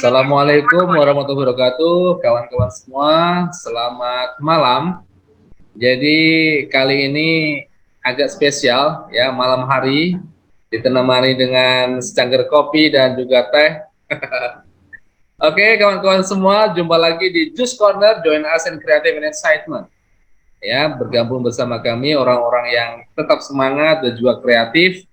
Assalamualaikum warahmatullahi wabarakatuh, kawan-kawan semua. Selamat malam. Jadi kali ini agak spesial ya, malam hari ditemani dengan secangkir kopi dan juga teh. Oke, kawan-kawan semua, jumpa lagi di Juice Corner, Join Us in Creative and Excitement. Ya, bergabung bersama kami orang-orang yang tetap semangat dan juga kreatif,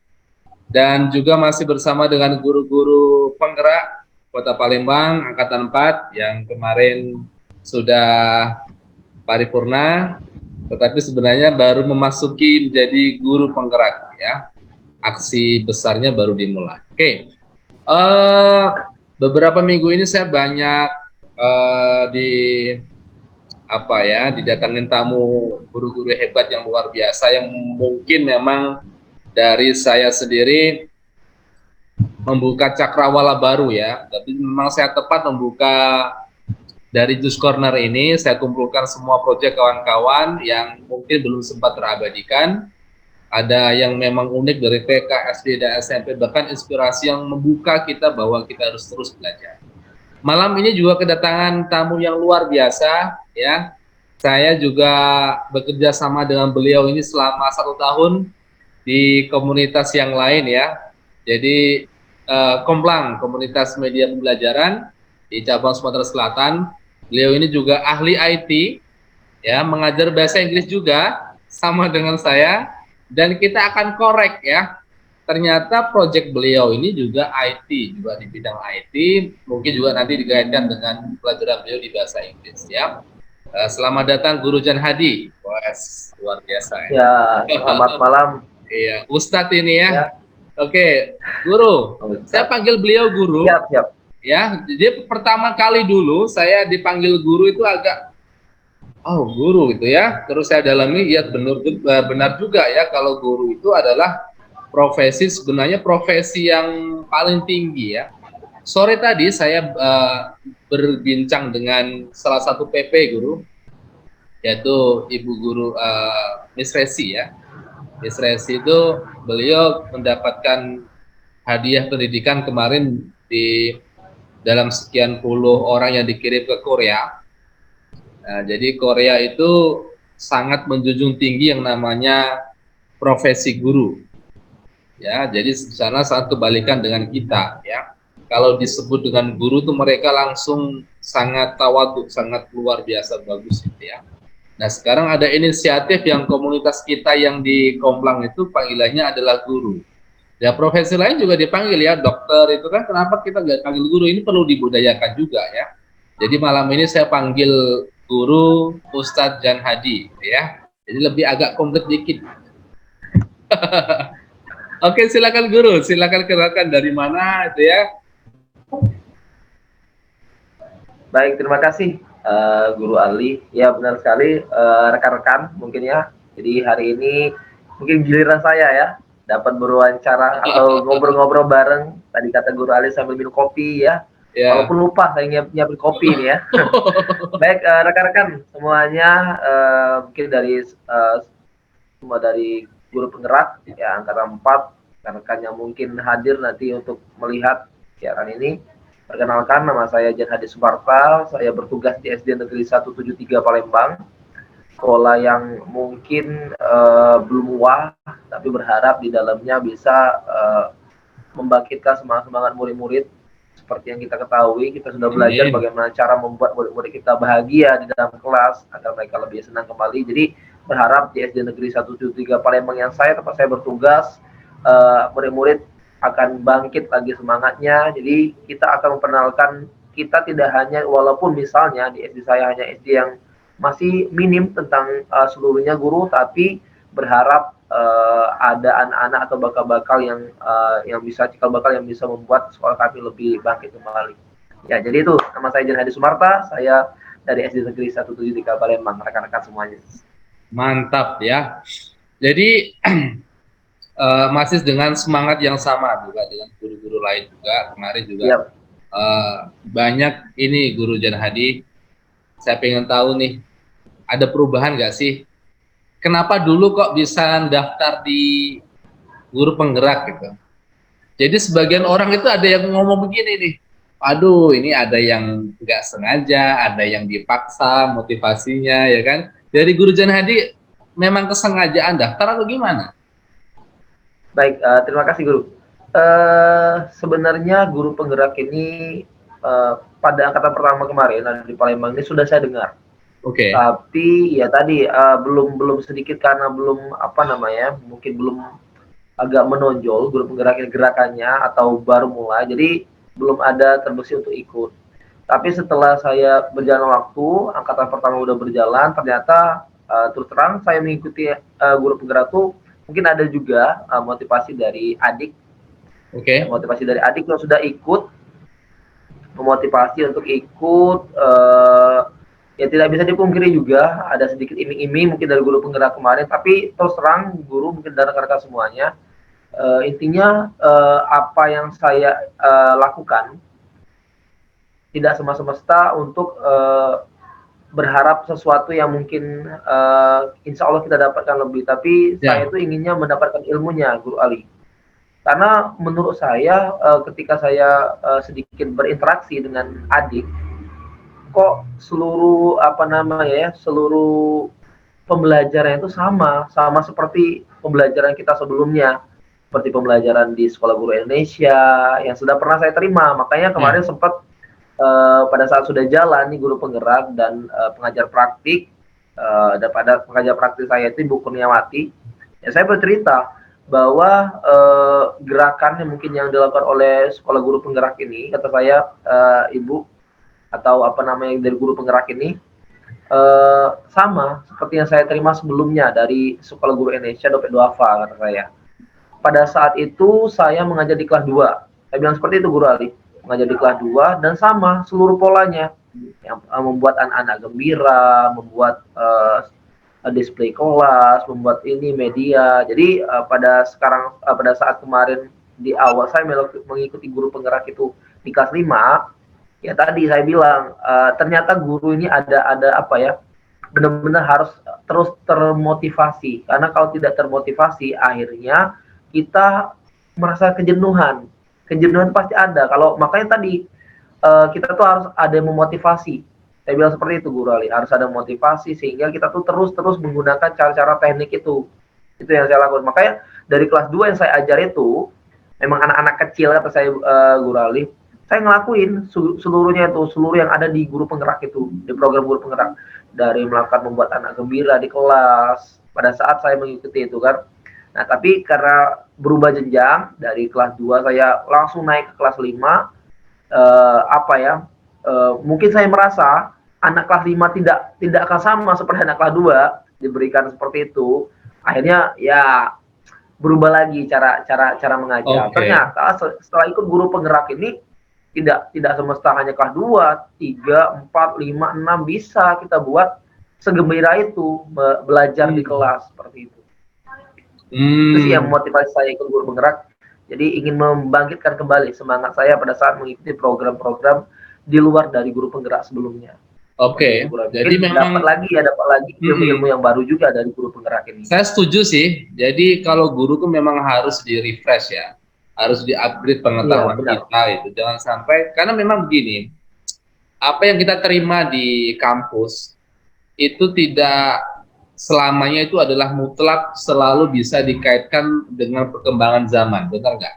dan juga masih bersama dengan guru-guru penggerak Kota Palembang Angkatan 4 yang kemarin sudah paripurna, tetapi sebenarnya baru memasuki menjadi guru penggerak ya. Aksi besarnya baru dimulai. Oke. Beberapa minggu ini saya banyak di apa ya, didatangin tamu guru-guru hebat yang luar biasa yang mungkin memang dari saya sendiri membuka cakrawala baru ya. Tapi memang saya tepat membuka dari Juice Corner ini, saya kumpulkan semua proyek kawan-kawan yang mungkin belum sempat terabadikan. Ada yang memang unik dari TK, SD, dan SMP, bahkan inspirasi yang membuka kita bahwa kita harus terus belajar. Malam ini juga kedatangan tamu yang luar biasa ya. Saya juga bekerja sama dengan beliau ini selama 1 tahun di komunitas yang lain ya. Jadi Komplang, komunitas media pembelajaran di cabang Sumatera Selatan. Beliau ini juga ahli IT, ya, mengajar bahasa Inggris juga, sama dengan saya, dan kita akan korek ya. Ternyata proyek beliau ini juga IT, juga di bidang IT, mungkin juga nanti dikaitkan dengan pelajaran beliau di bahasa Inggris ya. Selamat datang Guru Jan Hadi. Wes, luar biasa ya. Ya, selamat malam. Iya, Ustadz ini ya. Oke, Guru. Saya panggil beliau Guru. Siap. Ya, jadi pertama kali dulu saya dipanggil Guru itu agak, oh Guru gitu ya. Terus saya dalami, ya benar juga ya kalau Guru itu adalah profesi, sebenarnya profesi yang paling tinggi ya. Sore tadi saya berbincang dengan salah satu PP Guru, yaitu Ibu Guru Miss Resi ya. Miss Resi itu beliau mendapatkan hadiah pendidikan kemarin di dalam sekian puluh orang yang dikirim ke Korea. Nah, jadi Korea itu sangat menjunjung tinggi yang namanya profesi guru. Ya, jadi di sana sangat kebalikan dengan kita ya. Kalau disebut dengan guru tuh mereka langsung sangat tawadhu, sangat luar biasa bagus gitu ya. Nah, sekarang ada inisiatif yang komunitas kita yang di Komplang itu panggilannya adalah guru. Ya, profesi lain juga dipanggil ya, dokter itu kan, kenapa kita nggak panggil guru? Ini perlu dibudayakan juga ya. Jadi malam ini saya panggil guru Ustadz Jan Hadi ya. Jadi lebih agak komplit dikit. Oke, silakan guru, silakan kenalkan dari mana itu ya. Baik, terima kasih Guru Ali. Ya benar sekali rekan-rekan mungkin ya. Jadi hari ini mungkin giliran saya ya dapat berwawancara atau ngobrol-ngobrol bareng. Tadi kata Guru Ali sambil minum kopi ya. Walaupun lupa saya nyiapin kopi ini ya. Baik rekan-rekan semuanya, mungkin dari semua dari guru penggerak ya angkatan 4, rekan-rekan yang mungkin hadir nanti untuk melihat siaran ini. Perkenalkan, nama saya Jan Hadi Suparta, saya bertugas di SD Negeri 173 Palembang, sekolah yang mungkin belum wah, tapi berharap di dalamnya bisa membangkitkan semangat murid-murid. Seperti yang kita ketahui, kita sudah belajar bagaimana cara membuat murid-murid kita bahagia di dalam kelas, agar mereka lebih senang kembali. Jadi berharap di SD Negeri 173 Palembang yang tempat saya bertugas, murid-murid akan bangkit lagi semangatnya. Jadi kita akan memperkenalkan, kita tidak hanya, walaupun misalnya di SD saya hanya SD yang masih minim tentang seluruhnya guru, tapi berharap ada anak-anak atau bakal-bakal yang bisa cikal bakal yang bisa membuat sekolah kami lebih bangkit kembali. Ya, jadi itu nama saya Jan Hadi Sumarta, saya dari SD Negeri 173 Palembang, rekan-rekan semuanya. Mantap ya. Jadi masih dengan semangat yang sama juga dengan guru-guru lain juga. Kemarin juga banyak ini Guru Jan Hadi. Saya pengen tahu nih, ada perubahan nggak sih? Kenapa dulu kok bisa daftar di guru penggerak gitu? Jadi sebagian orang itu ada yang ngomong begini nih, aduh ini ada yang nggak sengaja, ada yang dipaksa motivasinya ya kan. Dari Guru Jan Hadi memang kesengajaan daftar atau gimana? Baik, terima kasih Guru. Sebenarnya guru penggerak ini pada angkatan pertama kemarin ada di Palembang ini sudah saya dengar. Oke. Tapi ya tadi belum belum sedikit karena belum apa namanya, mungkin belum agak menonjol guru penggerak gerakannya atau baru mulai, jadi belum ada terbesit untuk ikut. Tapi setelah saya berjalan waktu, angkatan pertama udah berjalan, ternyata terus terang saya mengikuti guru penggerak tuh mungkin ada juga motivasi dari adik, Oke. motivasi dari adik yang sudah ikut, memotivasi untuk ikut. Ya tidak bisa dipungkiri juga ada sedikit iming-iming mungkin dari guru penggerak kemarin, tapi terus terang guru mungkin dan rekan-rekan semuanya, intinya apa yang saya lakukan tidak semata-mata untuk berharap sesuatu yang mungkin insya Allah kita dapatkan lebih, tapi saya Ya. itu inginnya mendapatkan ilmunya, Guru Ali. Karena menurut saya ketika saya sedikit berinteraksi dengan adik, kok seluruh apa namanya ya, seluruh pembelajaran itu sama, sama seperti pembelajaran kita sebelumnya, seperti pembelajaran di Sekolah Guru Indonesia yang sudah pernah saya terima. Makanya kemarin Ya. sempat pada saat sudah jalan nih guru penggerak dan pengajar praktik, dan pada pengajar praktik saya itu Ibu Kurniawati, ya saya bercerita bahwa gerakan yang mungkin yang dilakukan oleh sekolah guru penggerak ini, kata saya, Ibu atau apa namanya dari guru penggerak ini sama seperti yang saya terima sebelumnya dari Sekolah Guru Indonesia Dompet Duafa, kata saya. Pada saat itu saya mengajar di kelas 2. Saya bilang seperti itu Guru Ali. Mengajar di kelas 2 dan sama seluruh polanya. Yang membuat anak-anak gembira, membuat display kelas, membuat ini media. Jadi pada saat kemarin di awal saya mengikuti guru penggerak itu di kelas 5, ya tadi saya bilang ternyata guru ini ada apa ya, benar-benar harus terus termotivasi, karena kalau tidak termotivasi akhirnya kita merasa kejenuhan pasti ada. Kalau makanya tadi kita tuh harus ada yang memotivasi. Saya bilang seperti itu Guru Ali, harus ada motivasi sehingga kita tuh terus menggunakan cara-cara teknik itu yang saya lakukan. Makanya dari kelas 2 yang saya ajar itu memang anak-anak kecil, kata saya Guru Ali, saya ngelakuin seluruhnya itu, seluruh yang ada di guru penggerak itu, di program guru penggerak, dari melakukan membuat anak gembira di kelas pada saat saya mengikuti itu kan. Nah tapi karena berubah jenjang dari kelas 2 saya langsung naik ke kelas 5, apa ya, mungkin saya merasa anak kelas 5 tidak akan sama seperti anak kelas 2 diberikan seperti itu. Akhirnya ya berubah lagi cara mengajar. Ternyata setelah ikut guru penggerak ini tidak semesta hanya kelas 2, 3, 4, 5, 6 bisa kita buat segembira itu belajar di kelas seperti itu. Itu sih yang motivasi saya ikut guru penggerak. Jadi ingin membangkitkan kembali semangat saya pada saat mengikuti program-program di luar dari guru penggerak sebelumnya. Oke. Jadi memang dapat lagi ilmu-ilmu yang baru juga dari guru penggerak ini. Saya setuju sih. Jadi kalau guru tuh memang harus di-refresh ya. Harus di-upgrade pengetahuan kita itu. Jangan sampai, karena memang begini, apa yang kita terima di kampus itu tidak selamanya itu adalah mutlak selalu bisa dikaitkan dengan perkembangan zaman, benar nggak?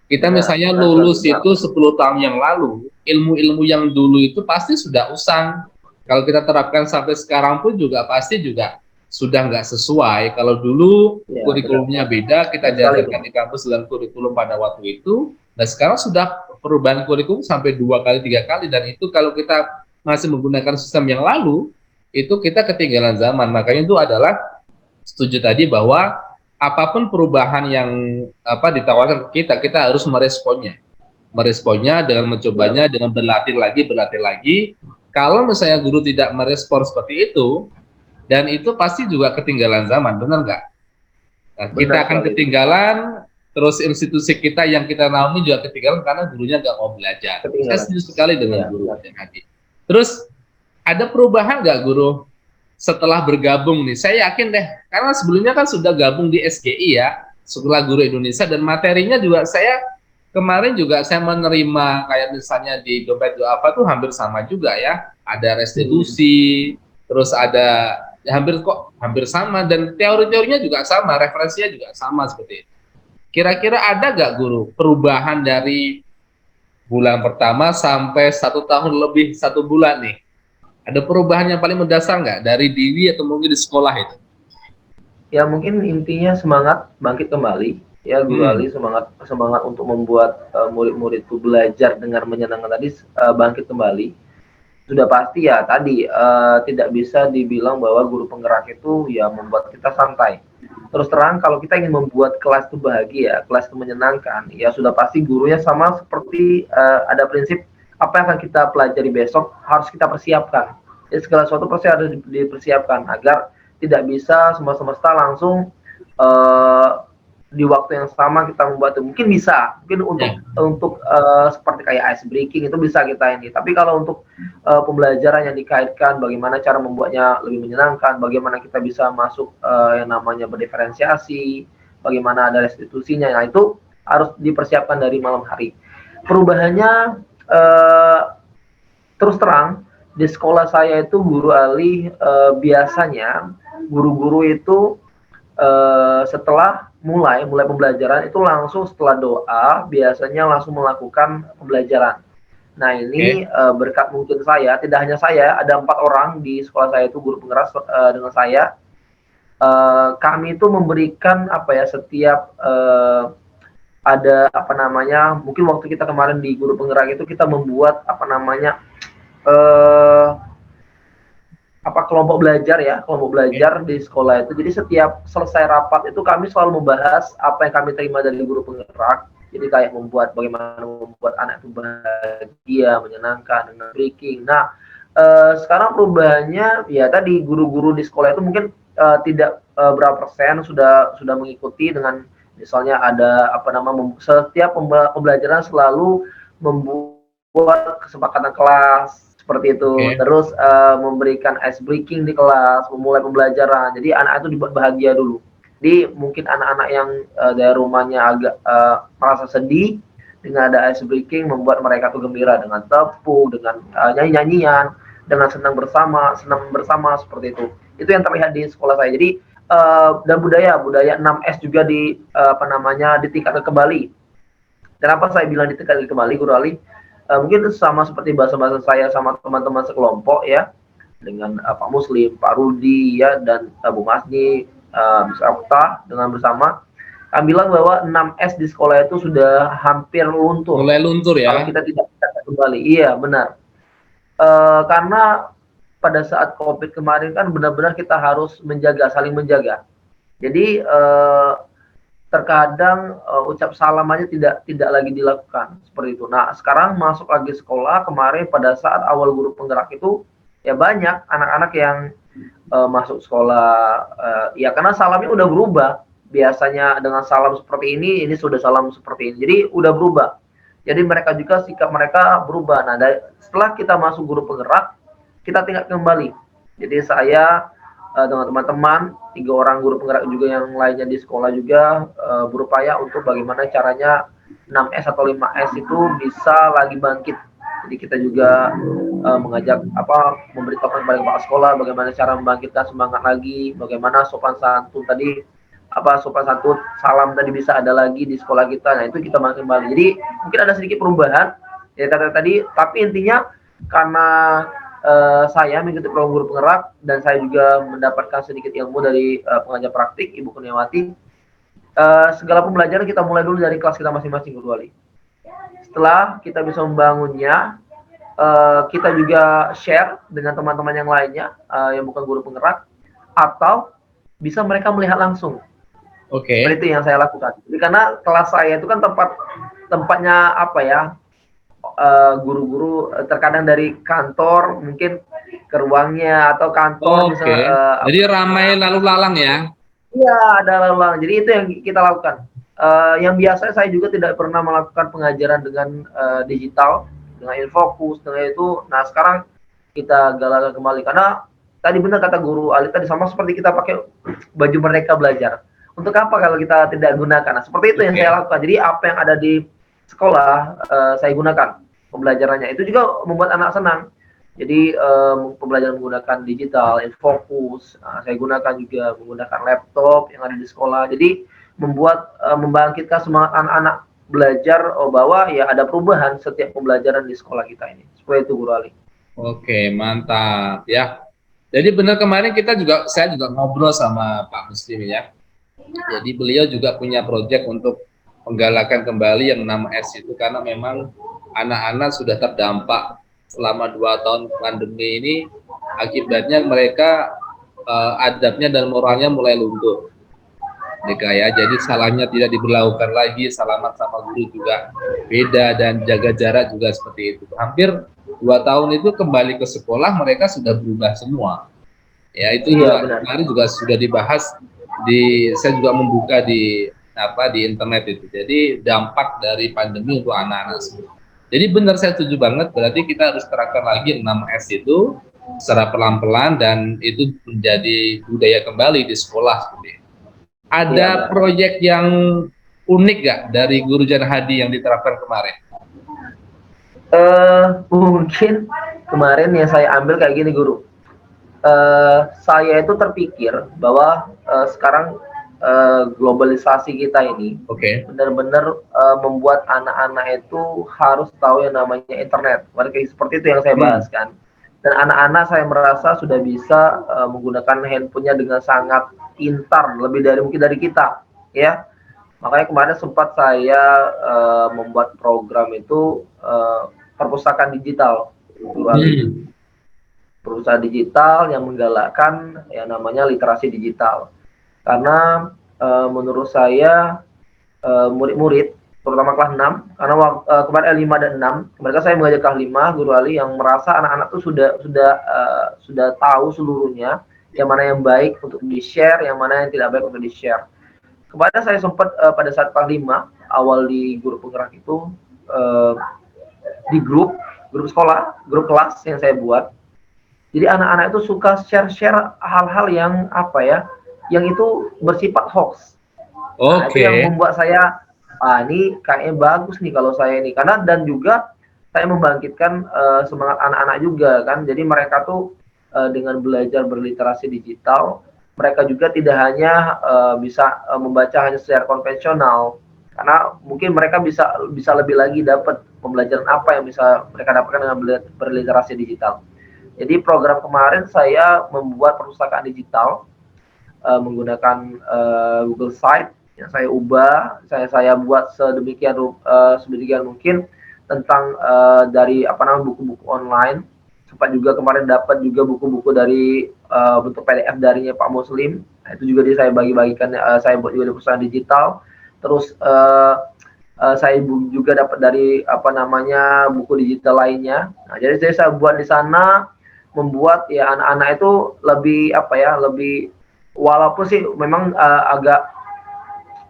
Kita misalnya lulus itu 10 tahun yang lalu, ilmu-ilmu yang dulu itu pasti sudah usang. Kalau kita terapkan sampai sekarang pun juga pasti juga sudah nggak sesuai. Kalau dulu kurikulumnya beda, kita diajarkan di kampus dengan kurikulum pada waktu itu, dan sekarang sudah perubahan kurikulum sampai 2 kali, 3 kali, dan itu kalau kita masih menggunakan sistem yang lalu, itu kita ketinggalan zaman. Makanya itu adalah setuju tadi bahwa apapun perubahan yang ditawarkan ke kita, kita harus meresponnya dengan mencobanya, dengan berlatih lagi. Kalau misalnya guru tidak merespon seperti itu, dan itu pasti juga ketinggalan zaman, benar nggak? Nah, kita akan ketinggalan, terus institusi kita yang kita naungi juga ketinggalan karena gurunya nggak mau belajar. Saya setuju sekali dengan guru tadi. Terus ada perubahan nggak guru setelah bergabung nih? Saya yakin deh, karena sebelumnya kan sudah gabung di SGI ya, Sekolah Guru Indonesia, dan materinya juga saya kemarin juga saya menerima kayak misalnya di dompet apa tuh hampir sama juga ya. Ada restitusi, terus ada ya hampir sama dan teori-teorinya juga sama, referensinya juga sama seperti itu. Kira-kira ada gak guru perubahan dari bulan pertama sampai 1 tahun lebih 1 bulan nih? Ada perubahan yang paling mendasar nggak dari diri atau mungkin di sekolah itu? Ya mungkin intinya semangat bangkit kembali. Ya Guru Ali semangat semangat untuk membuat murid-murid itu belajar dengan menyenangkan tadi bangkit kembali. Sudah pasti ya tadi tidak bisa dibilang bahwa guru penggerak itu ya membuat kita santai. Terus terang kalau kita ingin membuat kelas itu bahagia, kelas itu menyenangkan, ya sudah pasti gurunya sama seperti ada prinsip apa yang akan kita pelajari besok harus kita persiapkan. Jadi segala sesuatu pasti harus dipersiapkan agar tidak bisa semesta langsung uh, di waktu yang sama kita membuat itu. Mungkin bisa, mungkin untuk seperti kayak ice breaking itu bisa kita ini. Tapi kalau untuk pembelajaran yang dikaitkan bagaimana cara membuatnya lebih menyenangkan, bagaimana kita bisa masuk yang namanya berdiferensiasi, bagaimana ada restitusinya, nah itu harus dipersiapkan dari malam hari. Perubahannya terus terang di sekolah saya itu Guru Ali biasanya guru-guru itu setelah mulai pembelajaran itu langsung setelah doa biasanya langsung melakukan pembelajaran. Nah ini berkat mungkin saya, tidak hanya saya, ada 4 orang di sekolah saya itu guru penggerak dengan saya. Kami itu memberikan apa ya setiap ada apa namanya mungkin waktu kita kemarin di guru penggerak itu kita membuat apa namanya kelompok belajar di sekolah itu. Jadi setiap selesai rapat itu kami selalu membahas apa yang kami terima dari guru penggerak. Jadi kayak bagaimana membuat anak itu bahagia, menyenangkan dengan breaking. Nah, sekarang perubahannya ya tadi guru-guru di sekolah itu mungkin tidak berapa persen sudah mengikuti dengan misalnya ada setiap pembelajaran selalu membuat kesepakatan kelas seperti itu, terus memberikan ice breaking di kelas, memulai pembelajaran. Jadi anak itu dibuat bahagia dulu. Jadi mungkin anak-anak yang dari rumahnya agak merasa sedih dengan ada ice breaking, membuat mereka tuh gembira dengan tepuk, dengan nyanyi-nyanyian, dengan senang bersama seperti itu. Itu yang terlihat di sekolah saya. Jadi dan budaya 6S juga ditingkatkan kembali. Kenapa saya bilang ditingkatkan kembali, Guru Ali? Mungkin sama seperti bahasa-bahasa saya sama teman-teman sekelompok ya, dengan Pak Muslim, Pak Rudi ya, dan Bu Masni, Okta dengan bersama kami bilang bahwa 6S di sekolah itu sudah hampir luntur. Mulai luntur ya. Kalau kita tidak kembali. Iya, benar. Karena pada saat COVID kemarin kan benar-benar kita harus saling menjaga. Jadi terkadang ucap salam aja tidak lagi dilakukan seperti itu. Nah sekarang masuk lagi sekolah, kemarin pada saat awal guru penggerak itu ya banyak anak-anak yang masuk sekolah ya karena salamnya udah berubah. Biasanya dengan salam seperti ini sudah salam seperti ini, jadi udah berubah. Jadi mereka juga sikap mereka berubah. Nah setelah kita masuk guru penggerak, kita tingkat kembali. Jadi saya dengan teman-teman 3 orang guru penggerak juga yang lainnya di sekolah juga berupaya untuk bagaimana caranya 6S atau 5S itu bisa lagi bangkit. Jadi kita juga mengajak memberitahukan kepada kepala sekolah bagaimana cara membangkitkan semangat lagi, bagaimana sopan santun salam tadi bisa ada lagi di sekolah kita. Nah itu kita bangkit kembali. Jadi mungkin ada sedikit perubahan ya tadi, tapi intinya karena saya mengikuti program guru penggerak dan saya juga mendapatkan sedikit ilmu dari pengajar praktik Ibu Kurniawati. Segala pembelajaran kita mulai dulu dari kelas kita masing-masing, Guru Ali. Setelah kita bisa membangunnya, kita juga share dengan teman-teman yang lainnya yang bukan guru penggerak atau bisa mereka melihat langsung. Oke. Itu yang saya lakukan. Jadi karena kelas saya itu kan tempatnya guru-guru terkadang dari kantor mungkin ke ruangnya atau kantor misalnya. Jadi ramai lalu lalang ya? Iya, ada lalu lalang. Jadi itu yang kita lakukan. Yang biasa saya juga tidak pernah melakukan pengajaran dengan digital, dengan infokus, dengan itu. Nah sekarang kita galakkan kembali karena tadi benar kata Guru Ali tadi sama seperti kita pakai baju Merdeka Belajar. Untuk apa kalau kita tidak gunakan? Nah, seperti itu yang saya lakukan. Jadi apa yang ada di sekolah saya gunakan pembelajarannya. Itu juga membuat anak senang. Jadi pembelajaran menggunakan digital, Infokus, saya gunakan juga menggunakan laptop yang ada di sekolah. Jadi membuat membangkitkan semangat anak-anak belajar bahwa ya ada perubahan setiap pembelajaran di sekolah kita ini. Seperti itu, Guru Ali. Oke, mantap ya. Jadi benar kemarin saya juga ngobrol sama Pak Muslim ya. Jadi beliau juga punya proyek untuk menggalakkan kembali yang nama S itu karena memang anak-anak sudah terdampak selama 2 tahun pandemi ini, akibatnya mereka adabnya dan moralnya mulai luntur. Ya, jadi salahnya tidak diberlakukan lagi, salaman sama guru juga beda dan jaga jarak juga seperti itu. Hampir 2 tahun itu kembali ke sekolah mereka sudah berubah semua. Ya itu juga kemarin juga sudah dibahas saya juga membuka di internet itu. Jadi dampak dari pandemi untuk anak-anak semua. Jadi benar saya setuju banget. Berarti kita harus terapkan lagi 6S itu secara pelan-pelan dan itu menjadi budaya kembali di sekolah. Ada proyek yang unik gak dari Guru Jan Hadi yang diterapkan kemarin? Mungkin kemarin yang saya ambil kayak gini, Guru. Saya itu terpikir bahwa sekarang globalisasi kita ini benar-benar membuat anak-anak itu harus tahu yang namanya internet. Mereka seperti itu yang saya bahas kan. Dan anak-anak saya merasa sudah bisa menggunakan handphonenya dengan sangat pintar, lebih dari mungkin dari kita, ya. Makanya kemarin sempat saya membuat program itu perpustakaan digital, perpustakaan digital yang menggalakkan yang namanya literasi digital. Karena menurut saya murid-murid terutama kelas 6, karena kemarin L5 dan 6, mereka saya mengajak kelas 5, Guru Ali, yang merasa anak-anak itu sudah tahu seluruhnya yang mana yang baik untuk di-share, yang mana yang tidak baik untuk di-share. Kemarin saya sempat pada saat kelas 5 awal di guru penggerak itu di grup sekolah, grup kelas yang saya buat. Jadi anak-anak itu suka share-share hal-hal yang yang itu bersifat hoax. Nah, itu yang membuat saya ini kayaknya bagus nih kalau saya ini, karena dan juga saya membangkitkan semangat anak-anak juga kan. Jadi mereka tuh dengan belajar berliterasi digital, mereka juga tidak hanya bisa membaca hanya secara konvensional, karena mungkin mereka bisa lebih lagi dapat pembelajaran apa yang bisa mereka dapatkan dengan berliterasi digital. Jadi program kemarin saya membuat perpustakaan digital menggunakan Google Site yang saya ubah, saya buat sedemikian mungkin tentang dari buku-buku online, sempat juga kemarin dapat juga buku-buku dari bentuk PDF darinya Pak Muslim. Nah, itu juga saya bagi-bagikan, saya buat juga di perusahaan digital. Terus saya juga dapat dari buku digital lainnya. Nah, jadi saya buat di sana, membuat ya anak-anak itu lebih lebih, walaupun sih memang agak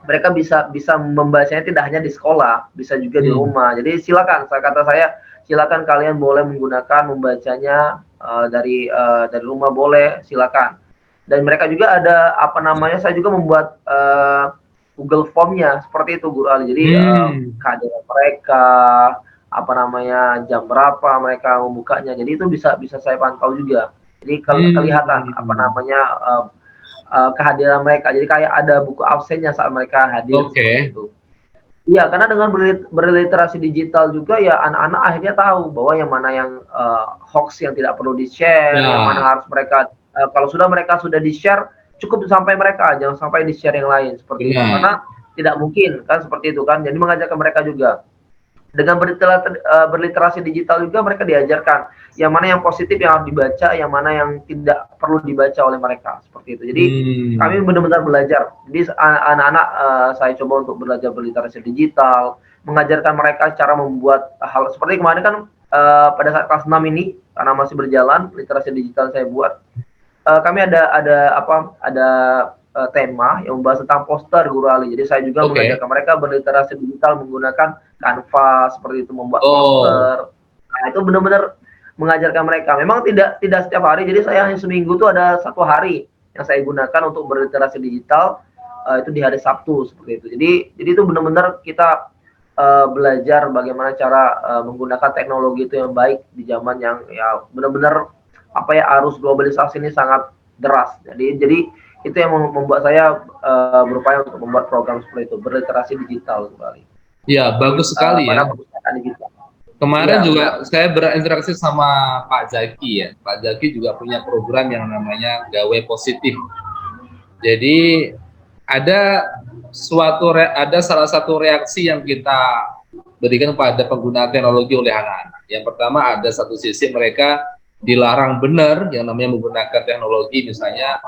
mereka bisa membacanya tidak hanya di sekolah, bisa juga di rumah. Jadi silakan, silakan kalian boleh membacanya dari rumah, boleh, silakan. Dan mereka juga ada saya juga membuat Google Form-nya seperti itu, Guru Ali. Jadi kehadiran mereka, jam berapa mereka membukanya. Jadi itu bisa saya pantau juga. Jadi kelihatan kehadiran mereka. Jadi kayak ada buku absennya saat mereka hadir. Itu. Iya, karena dengan berliterasi digital juga ya anak-anak akhirnya tahu bahwa yang mana yang hoax yang tidak perlu di-share, yang mana harus mereka kalau mereka sudah di-share cukup sampai mereka, jangan sampai di-share yang lain seperti itu. Karena tidak mungkin kan seperti itu kan. Jadi mengajarkan mereka juga. Dengan berliterasi digital juga mereka diajarkan yang mana yang positif yang harus dibaca, yang mana yang tidak perlu dibaca oleh mereka, seperti itu. Jadi kami benar-benar belajar. Jadi anak-anak saya coba untuk belajar berliterasi digital, mengajarkan mereka cara membuat hal seperti kemarin kan pada saat kelas 6 ini, karena masih berjalan literasi digital saya buat. Kami ada tema yang membahas tentang poster, Guru Ali. Jadi saya juga mengajarkan mereka berliterasi digital menggunakan Canva, seperti itu, membuat poster. Nah, itu benar-benar mengajarkan mereka. Memang tidak setiap hari, jadi saya hanya seminggu tuh ada 1 hari yang saya gunakan untuk berliterasi digital, itu di hari Sabtu seperti itu. Jadi itu benar-benar kita belajar bagaimana cara menggunakan teknologi itu yang baik di zaman yang ya benar-benar apa ya, arus globalisasi ini sangat deras. Jadi itu yang membuat saya berupaya untuk membuat program seperti itu, berliterasi digital kembali Ya, di bagus sekali pada ya. perpustakaan digital. Kemarin Iya benar. juga saya berinteraksi sama Pak Zaki ya. Pak Zaki juga punya program yang namanya Gawe Positif. Jadi ada ada salah satu reaksi yang kita berikan pada penggunaan teknologi oleh anak-anak. Yang pertama, ada satu sisi mereka dilarang benar yang namanya menggunakan teknologi, misalnya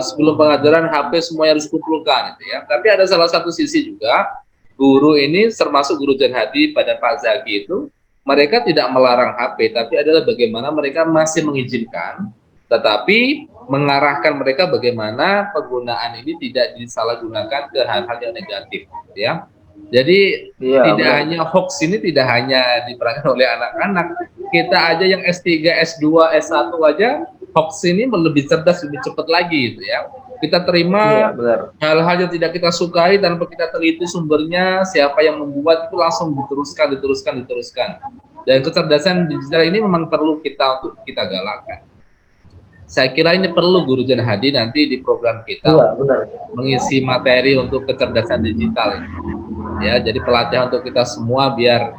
sebelum pengajaran HP semuanya harus kumpulkan, gitu ya. Tapi ada salah satu sisi juga guru ini, termasuk guru Jan Hadi pada Pak Zaki itu, mereka tidak melarang HP, tapi adalah bagaimana mereka masih mengizinkan, tetapi mengarahkan mereka bagaimana penggunaan ini tidak disalahgunakan ke hal-hal yang negatif, ya. Jadi Iya tidak benar. hanya hoax ini tidak hanya diperankan oleh anak-anak, kita aja yang S3, S2, S1 aja hoax ini lebih cerdas, lebih cepat lagi gitu ya. Kita Iya terima benar. hal-hal yang tidak kita sukai tanpa kita teliti sumbernya, siapa yang membuat, itu langsung diteruskan, diteruskan, diteruskan. Dan kecerdasan digital ini memang perlu kita untuk kita galakkan. Saya kira ini perlu Guru Jan Hadi nanti di program kita Iya untuk benar. mengisi materi untuk kecerdasan digital ini. Ya, jadi pelatihan untuk kita semua biar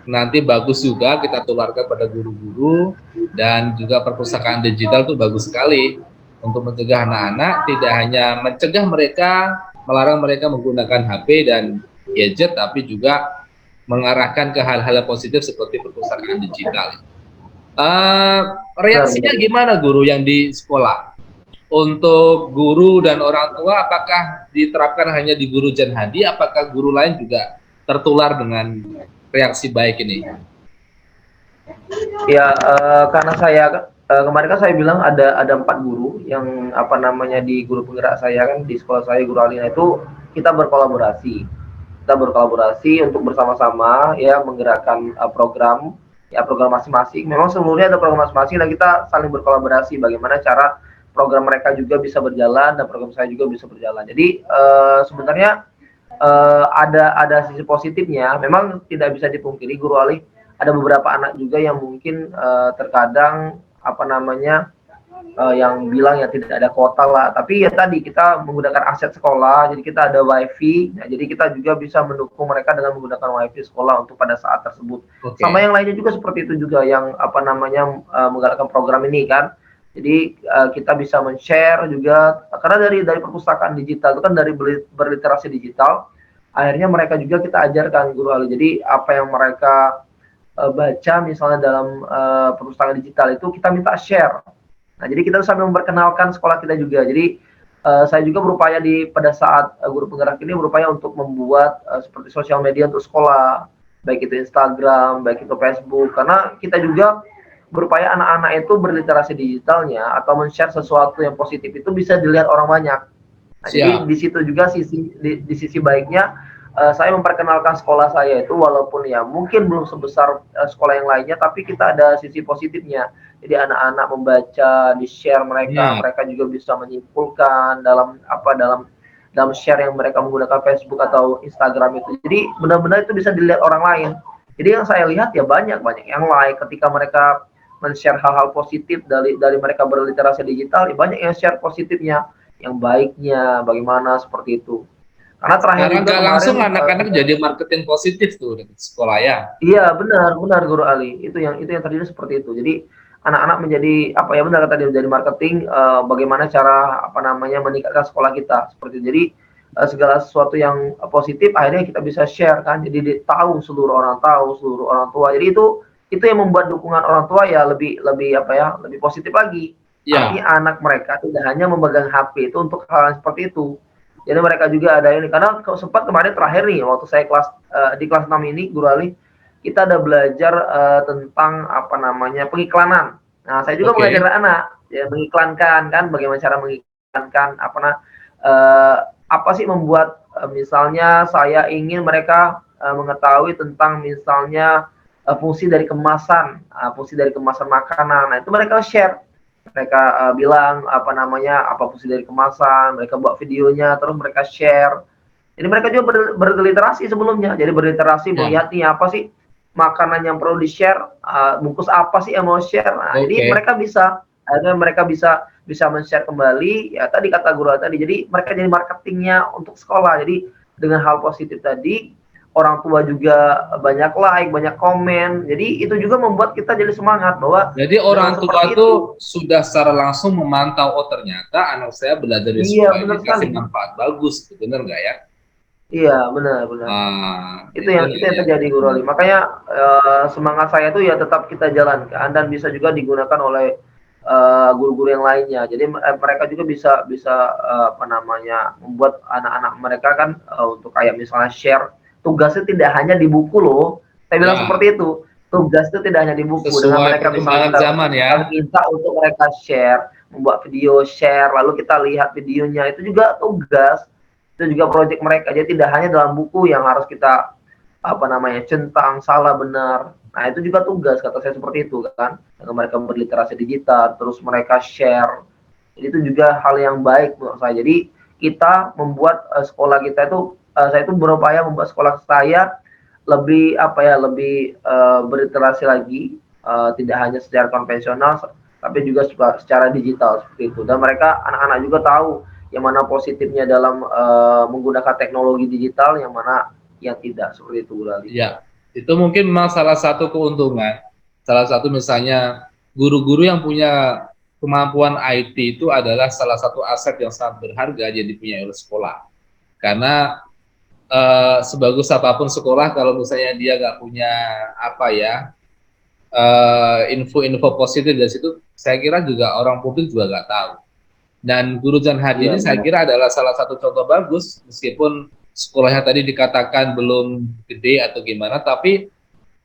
nanti bagus juga kita tularkan pada guru-guru, dan juga perpustakaan digital itu bagus sekali untuk mencegah anak-anak, tidak hanya mencegah mereka, melarang mereka menggunakan HP dan gadget, tapi juga mengarahkan ke hal-hal yang positif seperti perpustakaan digital. Benar, Reaksinya benar. gimana guru yang di sekolah? Untuk guru dan orang tua, apakah diterapkan hanya di guru Jan Hadi, apakah guru lain juga tertular dengan reaksi baik ini? Ya, karena saya kemarin kan saya bilang ada 4 guru yang apa namanya di guru penggerak saya kan di sekolah saya Guru Alina itu kita berkolaborasi. Kita berkolaborasi untuk bersama-sama ya menggerakkan program ya program masing-masing. Memang seluruhnya ada program masing-masing dan kita saling berkolaborasi bagaimana cara program mereka juga bisa berjalan dan program saya juga bisa berjalan. Jadi sebenarnya ada sisi positifnya. Memang tidak bisa dipungkiri Guru Ali ada beberapa anak juga yang mungkin terkadang apa namanya yang bilang ya tidak ada kuota lah. Tapi ya tadi kita menggunakan aset sekolah, jadi kita ada wifi. Nah, jadi kita juga bisa mendukung mereka dengan menggunakan wifi sekolah untuk pada saat tersebut. Sama Oke. yang lainnya juga seperti itu juga yang apa namanya menggalakkan program ini kan. Jadi kita bisa men-share juga karena dari perpustakaan digital itu kan dari berliterasi digital, akhirnya mereka juga kita ajarkan Guru Ali. Jadi apa yang mereka baca misalnya dalam perpustakaan digital itu kita minta share. Nah, jadi kita sambil memperkenalkan sekolah kita juga. Jadi saya juga berupaya pada saat guru penggerak ini berupaya untuk membuat seperti sosial media untuk sekolah, baik itu Instagram, baik itu Facebook, karena kita juga berupaya anak-anak itu berliterasi digitalnya atau men-share sesuatu yang positif itu bisa dilihat orang banyak. Nah, jadi Siap. di situ juga di sisi baiknya saya memperkenalkan sekolah saya itu walaupun ya mungkin belum sebesar sekolah yang lainnya, tapi kita ada sisi positifnya. Jadi anak-anak membaca, di-share mereka, Ya. mereka juga bisa menyimpulkan dalam share yang mereka menggunakan Facebook atau Instagram itu. Jadi benar-benar itu bisa dilihat orang lain. Jadi yang saya lihat ya banyak yang like ketika mereka men-share hal-hal positif dari mereka berliterasi digital, ya banyak yang share positifnya, yang baiknya, bagaimana seperti itu. Karena terakhir Sekarang juga nggak langsung kemarin anak-anak jadi marketing positif tuh di sekolah ya. iya benar benar Guru Ali. Itu yang terjadi seperti itu. Jadi anak-anak menjadi apa ya benar kata dia menjadi marketing bagaimana cara apa namanya meningkatkan sekolah kita seperti itu. Jadi segala sesuatu yang positif akhirnya kita bisa share kan. Jadi tahu seluruh orang tua. Jadi itu yang membuat dukungan orang tua ya lebih lebih apa ya lebih positif lagi. Ya. Artinya anak mereka tidak hanya memegang HP itu untuk hal seperti itu. Jadi mereka juga ada ini karena sempat kemarin terakhir nih waktu saya di kelas 6 ini Guru Ali kita ada belajar tentang apa namanya pengiklanan. Nah, saya juga Oke. mengajarkan anak ya mengiklankan kan bagaimana cara mengiklankan apa sih membuat misalnya saya ingin mereka mengetahui tentang misalnya fungsi dari kemasan makanan. Nah, itu mereka share mereka bilang apa namanya apa fungsi dari kemasan, mereka buat videonya terus mereka share. Jadi mereka juga berliterasi sebelumnya. Jadi berliterasi Ya, melihat nih apa sih makanan yang perlu di-share, bungkus apa sih yang mau share. Nah, jadi oke. mereka bisa akhirnya mereka bisa bisa men-share kembali, ya tadi kata guru tadi, jadi mereka jadi marketingnya untuk sekolah. Jadi dengan hal positif tadi, orang tua juga banyak like, banyak komen. Jadi itu juga membuat kita jadi semangat bahwa Jadi dengan orang tua seperti itu, tuh sudah secara langsung memantau, oh ternyata anak saya belajar di iya sekolah benar ini sekali. kasih manfaat bagus, benar nggak ya? Iya, benar-benar. Ah, Itu itu yang namanya. terjadi Guru Ali. Makanya semangat saya itu ya tetap kita jalankan dan bisa juga digunakan oleh guru-guru yang lainnya. Jadi mereka juga bisa bisa apa namanya membuat anak-anak mereka kan untuk kayak misalnya share tugasnya tidak hanya di buku loh. Saya bilang Ya, seperti itu. Tugas itu tidak hanya di buku. Dengan sesuai mereka misalnya perkembangan kita zaman ya. minta untuk mereka share, membuat video share, lalu kita lihat videonya itu juga tugas, itu juga proyek mereka. Jadi tidak hanya dalam buku yang harus kita apa namanya centang salah benar. Nah itu juga tugas kata saya seperti itu kan. Dengan mereka berliterasi digital, terus mereka share. Jadi itu juga hal yang baik menurut saya. Jadi kita membuat sekolah kita itu, saya itu berupaya membuat sekolah saya lebih apa ya, lebih berliterasi lagi, tidak hanya secara konvensional, tapi juga secara digital seperti itu. Dan mereka anak-anak juga tahu yang mana positifnya dalam menggunakan teknologi digital, yang mana yang tidak seperti itu, Gurali. Ya, itu mungkin memang salah satu keuntungan. Salah satu misalnya guru-guru yang punya kemampuan IT itu adalah salah satu aset yang sangat berharga jadi punya oleh sekolah. Karena sebagus apapun sekolah kalau misalnya dia nggak punya apa ya info-info positif dari situ, saya kira juga orang publik juga nggak tahu. Dan Guru Jan Hadi Iya ini saya benar. kira adalah salah satu contoh bagus, meskipun sekolahnya tadi dikatakan belum gede atau gimana, tapi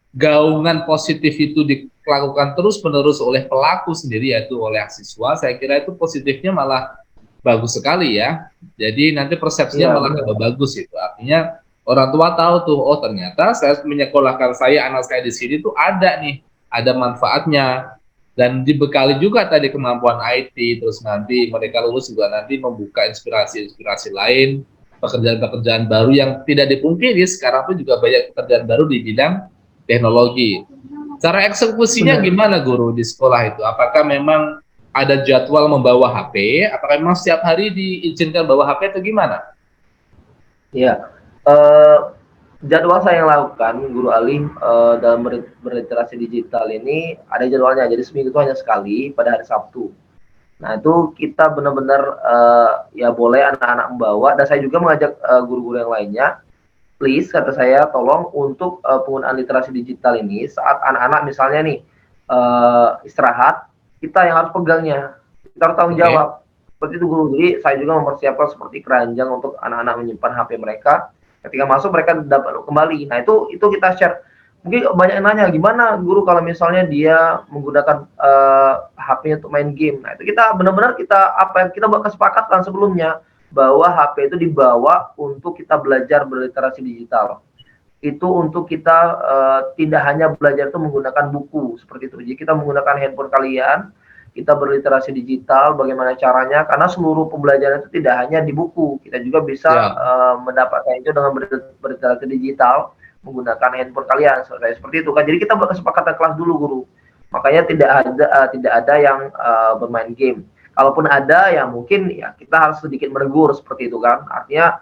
gaungan positif itu dilakukan terus-menerus oleh pelaku sendiri, yaitu oleh siswa. Saya kira itu positifnya malah bagus sekali ya. Jadi nanti Iya persepsinya malah benar. tambah bagus itu. Artinya orang tua tahu tuh, oh ternyata saya menyekolahkan anak saya di sini tuh ada nih, ada manfaatnya. Dan dibekali juga tadi kemampuan IT, terus nanti mereka lulus juga nanti membuka inspirasi-inspirasi lain, pekerjaan-pekerjaan baru yang tidak dipungkiri sekarang pun juga banyak pekerjaan baru di bidang teknologi. Cara eksekusinya Benar. gimana guru di sekolah itu? Apakah memang ada jadwal membawa HP? Apakah memang setiap hari diizinkan bawa HP atau gimana? Iya. Eh, jadwal saya yang lakukan, Guru Ali, dalam berliterasi digital ini ada jadwalnya. Jadi seminggu itu hanya sekali pada hari Sabtu. Nah itu kita benar-benar ya boleh anak-anak membawa, dan saya juga mengajak guru-guru yang lainnya, please kata saya tolong untuk penggunaan literasi digital ini saat anak-anak misalnya nih istirahat, kita yang harus pegangnya, kita harus tanggung Oke. jawab seperti itu guru. Jadi saya juga mempersiapkan seperti keranjang untuk anak-anak menyimpan HP mereka, ketika masuk mereka dapat kembali. Nah itu kita share. Mungkin banyak yang nanya gimana guru kalau misalnya dia menggunakan HP-nya untuk main game. Nah itu kita benar-benar kita apa yang kita buat kesepakatan sebelumnya, bahwa HP itu dibawa untuk kita belajar berliterasi digital. Itu untuk kita tidak hanya belajar itu menggunakan buku seperti itu. Jadi kita menggunakan handphone kalian, kita berliterasi digital, bagaimana caranya? Karena seluruh pembelajaran itu tidak hanya di buku, kita juga bisa Ya, mendapatkan itu dengan berliterasi digital menggunakan handphone kalian, seperti itu kan. Jadi kita berkesepakatan kelas dulu guru. Makanya tidak ada yang bermain game. Kalaupun ada ya mungkin ya kita harus sedikit menegur seperti itu kan. Artinya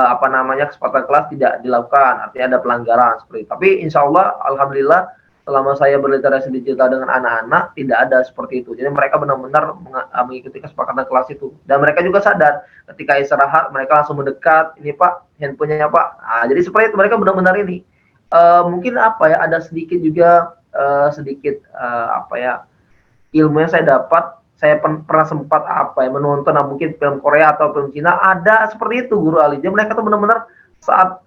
apa namanya kesepakatan kelas tidak dilakukan, artinya ada pelanggaran seperti itu. Tapi insya Allah, alhamdulillah selama saya berliterasi digital dengan anak-anak tidak ada seperti itu. Jadi mereka benar-benar mengikuti kesepakatan kelas itu, dan mereka juga sadar ketika istirahat mereka langsung mendekat, ini Pak handphonenya Pak. Nah, jadi seperti itu mereka benar-benar ini. Mungkin apa ya, ada sedikit juga sedikit apa ya, ilmu yang saya dapat, saya pernah sempat apa ya menonton mungkin film Korea atau film Cina, ada seperti itu guru Ali. Jadi mereka tuh benar-benar saat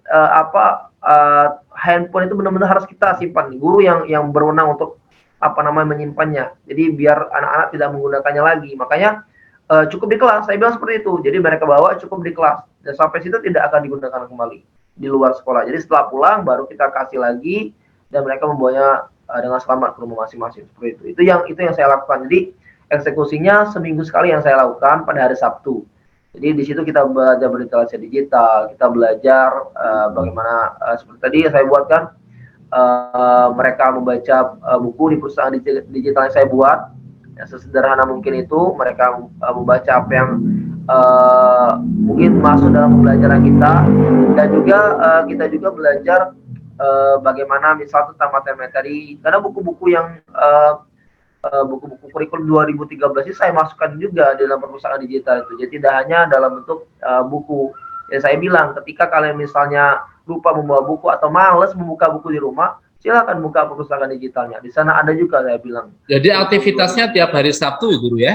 handphone itu benar-benar harus kita simpan nih. Guru yang berwenang untuk apa namanya menyimpannya. Jadi biar anak-anak tidak menggunakannya lagi. Makanya cukup di kelas. Saya bilang seperti itu. Jadi mereka bawa cukup di kelas dan sampai situ tidak akan digunakan kembali di luar sekolah. Jadi setelah pulang baru kita kasih lagi dan mereka membawanya dengan selamat ke rumah masing-masing seperti itu. Itu yang saya lakukan. Jadi eksekusinya seminggu sekali yang saya lakukan pada hari Sabtu. Jadi di situ kita belajar berliterasi digital, kita belajar bagaimana seperti tadi yang saya buatkan, mereka membaca buku di perusahaan digital yang saya buat, ya, sesederhana mungkin itu mereka membaca apa yang mungkin masuk dalam pembelajaran kita, dan juga kita juga belajar bagaimana misal tentang materi-materi, karena buku-buku yang buku-buku kurikulum 2013 ini saya masukkan juga di dalam perpustakaan digital itu. Jadi tidak hanya dalam bentuk buku. Ya saya bilang ketika kalian misalnya lupa membawa buku atau malas membuka buku di rumah, silakan buka perpustakaan digitalnya. Di sana ada juga saya bilang. Jadi aktivitasnya tiap hari Sabtu ya guru ya?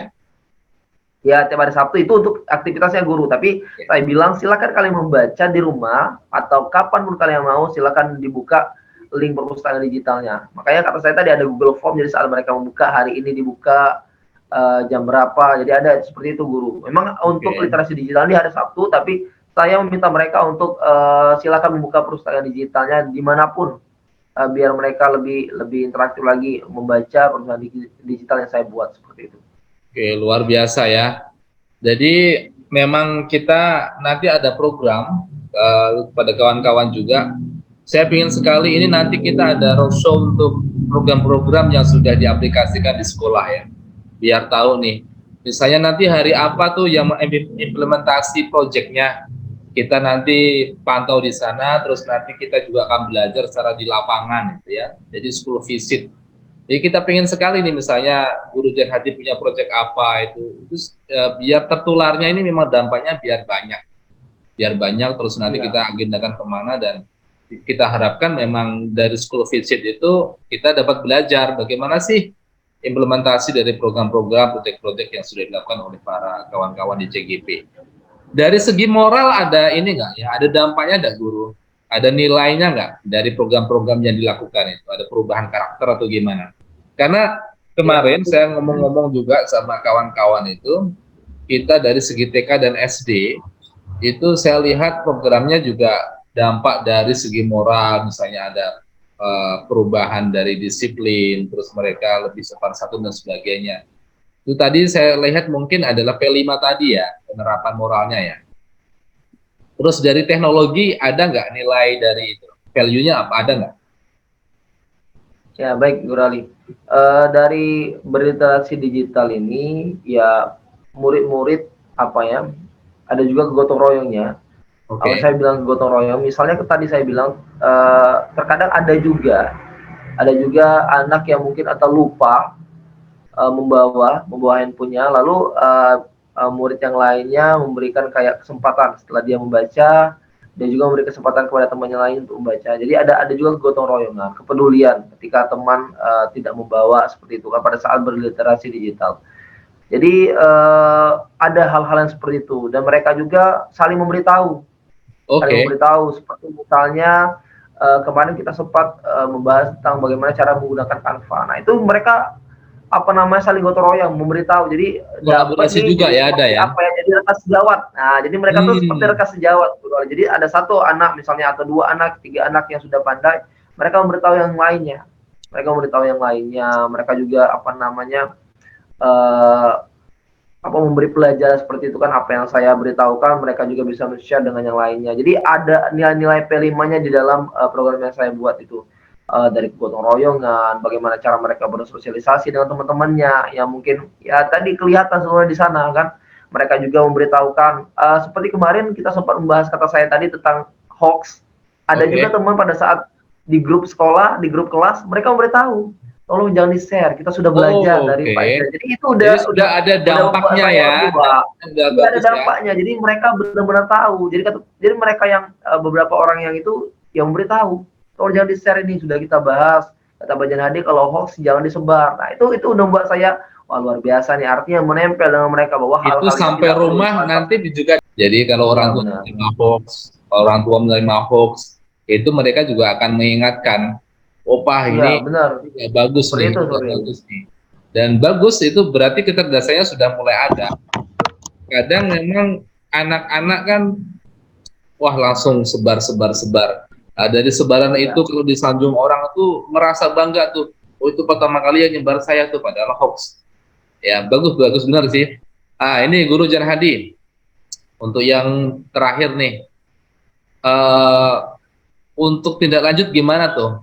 Ya tiap hari Sabtu itu untuk aktivitasnya guru. Tapi saya bilang silakan kalian membaca di rumah atau kapanpun kalian mau, silakan dibuka link perpustakaan digitalnya. Makanya kata saya tadi ada Google Form, jadi saat mereka membuka hari ini dibuka jam berapa, jadi ada seperti itu guru. Memang untuk literasi digital di hari Sabtu, tapi saya meminta mereka untuk silakan membuka perpustakaan digitalnya dimanapun, biar mereka lebih interaktif lagi membaca perpustakaan digital yang saya buat seperti itu. Oke, luar biasa ya. Jadi memang kita nanti ada program pada kawan-kawan juga. Saya ingin sekali ini nanti kita ada roadshow untuk program-program yang sudah diaplikasikan di sekolah ya. Biar tahu nih, misalnya nanti hari apa tuh yang implementasi proyeknya. Kita nanti pantau di sana, terus nanti kita juga akan belajar secara di lapangan gitu ya. Jadi school visit. Jadi kita pengen sekali nih misalnya Guru Jan Hadi punya proyek apa itu, terus biar tertularnya ini memang dampaknya biar banyak terus nanti kita agendakan kemana, dan kita harapkan memang dari school visit itu kita dapat belajar bagaimana sih implementasi dari program-program, proyek-proyek yang sudah dilakukan oleh para kawan-kawan di CGP. Dari segi moral ada ini nggak ya, ada dampaknya nggak guru? Ada nilainya nggak dari program-program yang dilakukan itu? Ada perubahan karakter atau gimana? Karena kemarin saya ngomong-ngomong juga sama kawan-kawan itu, kita dari segi TK dan SD, itu saya lihat programnya juga dampak dari segi moral, misalnya ada perubahan dari disiplin, terus mereka lebih sopan santun dan sebagainya. Itu tadi saya lihat mungkin adalah P5 tadi ya, penerapan moralnya ya. Terus dari teknologi ada nggak nilai dari itu? Value-nya apa? Ada nggak? Ya baik Guru Ali. Dari berliterasi digital ini ya murid-murid apa ya, ada juga gotong royongnya. Kalau saya bilang gotong royong, misalnya tadi saya bilang terkadang ada juga anak yang mungkin atau lupa membawa handphonenya, lalu murid yang lainnya memberikan kayak kesempatan setelah dia membaca, dia juga memberi kesempatan kepada temannya lain untuk membaca. Jadi ada juga gotong royongan, kepedulian ketika teman tidak membawa seperti itu kan pada saat berliterasi digital. Jadi ada hal-hal yang seperti itu, dan mereka juga saling memberitahu. Saling memberitahu, seperti misalnya kemarin kita sempat membahas tentang bagaimana cara menggunakan Canva. Nah itu mereka apa namanya saling gotong royong memberitahu, jadi kolaborasi juga ya ada ya. Apa ya, jadi rekas sejawat. Nah jadi mereka tuh seperti rekas sejawat. Jadi ada satu anak misalnya atau dua anak, tiga anak yang sudah pandai, mereka memberitahu yang lainnya. Mereka juga apa namanya memberi pelajaran seperti itu kan, apa yang saya beritahukan mereka juga bisa share dengan yang lainnya. Jadi ada nilai-nilai P5-nya di dalam program yang saya buat itu. Dari gotong royongan, bagaimana cara mereka bersosialisasi dengan teman-temannya yang mungkin ya tadi kelihatan semua di sana kan. Mereka juga memberitahukan seperti kemarin kita sempat membahas kata saya tadi tentang hoax. Ada juga teman pada saat di grup sekolah, di grup kelas, mereka memberitahu, tolong jangan di-share, kita sudah belajar dari Pak Ida. Jadi itu udah ada dampaknya ya. Ada dampaknya. Jadi mereka benar-benar tahu. Jadi mereka yang beberapa orang yang itu yang memberitahu, tolong jangan di-share, ini sudah kita bahas. Kata Pak Jan Hadi, kalau hoax jangan disebar. Nah, itu udah membuat saya wah luar biasa nih, artinya menempel dengan mereka bahwa hal-hal itu sampai rumah nanti juga. Jadi kalau orang tua menerima hoax, itu mereka juga akan mengingatkan, opah ini tidak bagus nih, bagus nih. Dan bagus itu berarti kecerdasannya sudah mulai ada. Kadang memang anak-anak kan wah langsung sebar. Nah, dari sebaran itu kalau disanjung orang tuh merasa bangga tuh. Oh itu pertama kali yang nyebar saya tuh, padahal hoax. Ya bagus benar sih. Ini Guru Jan Hadi. Untuk yang terakhir nih, eh, untuk tindak lanjut gimana tuh?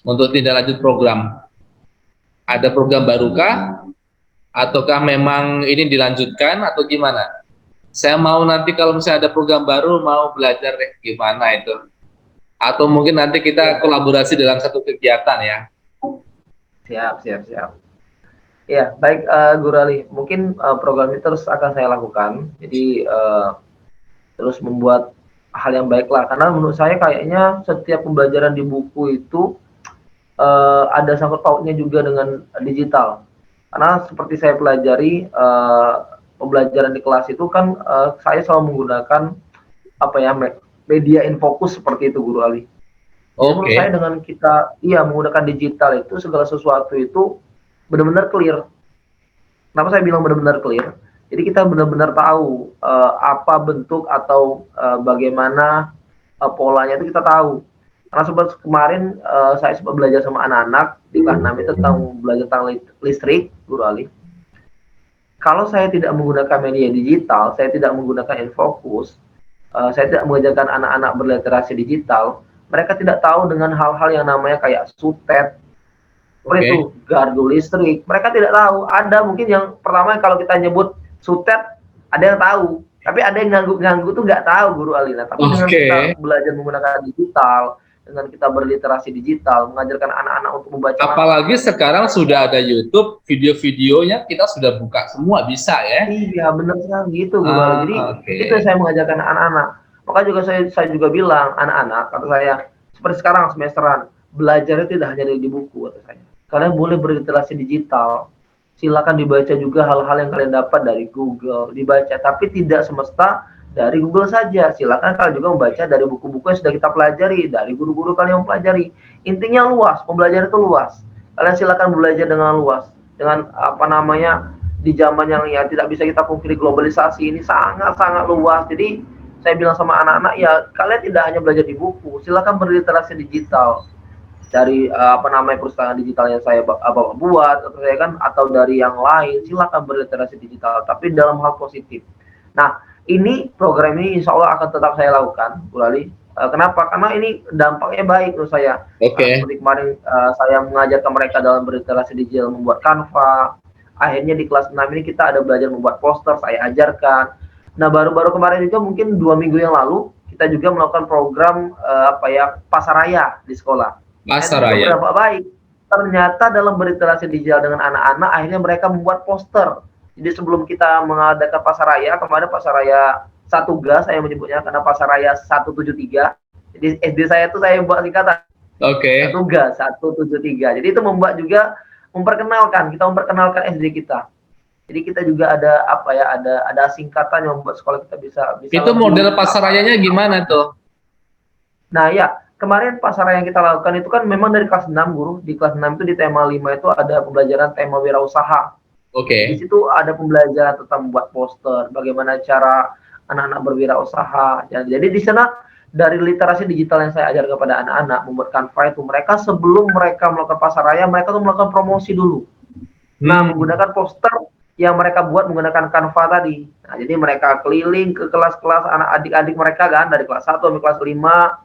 Untuk tindak lanjut program, ada program barukah? Ataukah memang ini dilanjutkan atau gimana? Saya mau nanti kalau misalnya ada program baru mau belajar deh gimana itu. Atau mungkin nanti kita Ya, kolaborasi dalam satu kegiatan ya. siap, siap, siap. Ya, baik Guru Ali. Mungkin program ini terus akan saya lakukan. Jadi terus membuat hal yang baik lah. Karena menurut saya kayaknya setiap pembelajaran di buku itu ada sangkut pautnya juga dengan digital. Karena seperti saya pelajari pembelajaran di kelas itu kan saya selalu menggunakan apa ya media infokus seperti itu Guru Ali. Jadi menurut saya Oke. dengan kita menggunakan digital itu segala sesuatu itu benar-benar clear. Kenapa saya bilang benar-benar clear? Jadi kita benar-benar tahu apa bentuk atau bagaimana polanya itu kita tahu. Karena sempat kemarin saya sempat belajar sama anak-anak di kelas 6 itu tentang belajar tentang listrik, Guru Ali. Kalau saya tidak menggunakan media digital, saya tidak menggunakan infokus, saya tidak mengajarkan anak-anak berliterasi digital, mereka tidak tahu dengan hal-hal yang namanya kayak sutet, seperti itu, Oke. gardu listrik. Mereka tidak tahu. Ada mungkin yang pertama kalau kita nyebut sutet, ada yang tahu. Tapi ada yang nganggu-nganggu tuh nggak tahu Guru Alina. Tapi dengan kita Oke. belajar menggunakan digital, dengan kita berliterasi digital, mengajarkan anak-anak untuk membaca Apalagi langsung. sekarang sudah ada YouTube, video-videonya kita sudah buka semua bisa ya. Iya, benar sekali gitu Guru Ali. Jadi Oke. itu yang saya mengajarkan anak-anak. Maka juga saya juga bilang anak-anak, kata saya, seperti sekarang semesteran, belajarnya tidak hanya dari di buku, kata saya. Kalian boleh berliterasi digital. Silakan dibaca juga hal-hal yang kalian dapat dari Google, dibaca. Tapi tidak semesta dari Google saja. Silakan kalian juga membaca dari buku-buku yang sudah kita pelajari, dari guru-guru kalian yang pelajari. Intinya luas, pembelajaran itu luas. Kalian silakan belajar dengan luas, dengan apa namanya di zaman yang ya tidak bisa kita pungkiri globalisasi ini sangat-sangat luas. Jadi saya bilang sama anak-anak ya kalian tidak hanya belajar di buku, silakan berliterasi digital dari apa namanya perusahaan digital yang saya buat atau saya kan atau dari yang lain silakan berliterasi digital tapi dalam hal positif. Nah ini program ini insya Allah akan tetap saya lakukan, Bu Lali. Kenapa? Karena ini dampaknya baik menurut saya. Oke. Seperti kemarin saya mengajarkan mereka dalam berliterasi digital membuat Canva. Akhirnya di kelas 6 ini kita ada belajar membuat poster, saya ajarkan. Nah baru-baru kemarin juga mungkin 2 minggu yang lalu kita juga melakukan program pasaraya di sekolah. Nah itu juga Pasaraya. berdampak baik. Ternyata dalam berinteraksi digital dengan anak-anak, akhirnya mereka membuat poster. Jadi sebelum kita mengadakan pasaraya, kemarin pasaraya satu gas saya menyebutnya karena pasaraya 173. Jadi SD saya itu saya buat singkatan Oke. satu gas 173. Jadi itu membuat juga kita memperkenalkan SD kita. Jadi kita juga ada apa ya ada singkatan yang membuat sekolah kita bisa bisa Itu model lebih pasarayanya gimana tuh? Nah, ya, kemarin pasar yang kita lakukan itu kan memang dari kelas 6 Guru. Di kelas 6 itu di tema 5 itu ada pembelajaran tema wirausaha. Di Oke. situ ada pembelajaran tentang membuat poster, bagaimana cara anak-anak berwirausaha. Ya, jadi di sana dari literasi digital yang saya ajar kepada anak-anak membuat Canva itu mereka sebelum mereka melakukan pasaraya, mereka tuh melakukan promosi dulu. Nah, Hmm. menggunakan poster yang mereka buat menggunakan Canva tadi. Nah, jadi mereka keliling ke kelas-kelas anak adik-adik mereka kan dari kelas 1 sampai kelas 5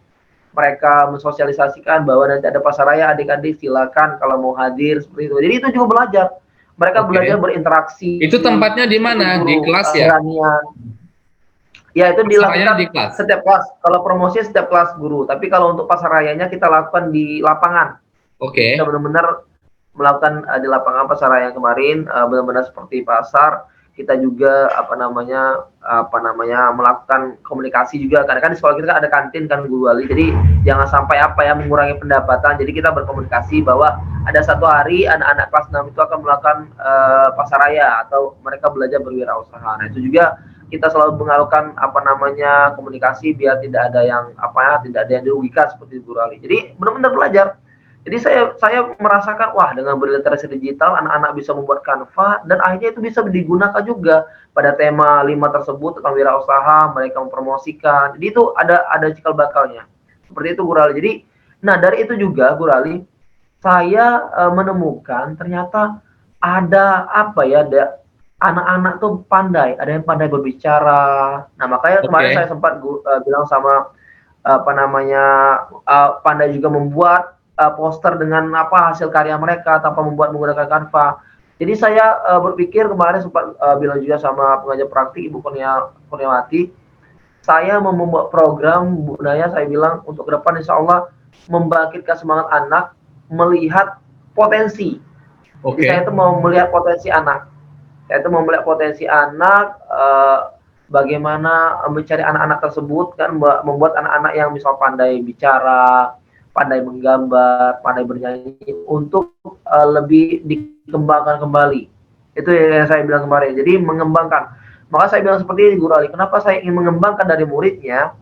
mereka mensosialisasikan bahwa nanti ada pasaraya adik-adik silakan kalau mau hadir seperti itu. Jadi itu juga belajar. Mereka belajar Oke. berinteraksi Itu tempatnya di seperti mana? Di guru kelas ya? keberanian. Ya itu Pasarayanya di dilakukan kelas. setiap kelas. Kalau promosi setiap kelas Guru. Tapi kalau untuk pasarayanya kita lakukan di lapangan. Jadi kita Oke. benar-benar melakukan di lapangan pasaraya kemarin benar-benar seperti pasar. Kita juga melakukan komunikasi juga karena kan di sekolah kita kan ada kantin kan Guru Ali. Jadi jangan sampai mengurangi pendapatan. Jadi kita berkomunikasi bahwa ada satu hari anak-anak kelas 6 itu akan melakukan pasaraya atau mereka belajar berwirausaha. Nah, itu juga kita selalu mengalukan komunikasi biar tidak ada yang dirugikan seperti Guru Ali. Jadi benar-benar belajar. Jadi saya merasakan wah dengan berliterasi digital anak-anak bisa membuat Canva dan akhirnya itu bisa digunakan juga pada tema 5 tersebut tentang wirausaha, mereka mempromosikan. Jadi itu ada cikal bakalnya. Seperti itu Guru Ali. Jadi nah dari itu juga Guru Ali saya menemukan ternyata ada anak-anak tuh pandai, ada yang pandai berbicara. Nah, makanya kemarin saya Oke. sempat bilang sama apa namanya, pandai juga membuat poster dengan apa hasil karya mereka tanpa membuat menggunakan Canva. Jadi saya berpikir kemarin sempat bilang juga sama pengajar praktik Ibu Kurniawati, saya mau membuat program Bu Naya, saya bilang untuk ke depan insya Allah membangkitkan semangat anak melihat potensi. Jadi saya Oke. itu mau melihat potensi anak. Saya itu mau melihat potensi anak, bagaimana mencari anak-anak tersebut kan, membuat anak-anak yang misal pandai bicara, pandai menggambar, pandai bernyanyi untuk lebih dikembangkan kembali. Itu yang saya bilang kemarin. Jadi mengembangkan. Maka saya bilang seperti ini Guru Ali, kenapa saya ingin mengembangkan dari muridnya?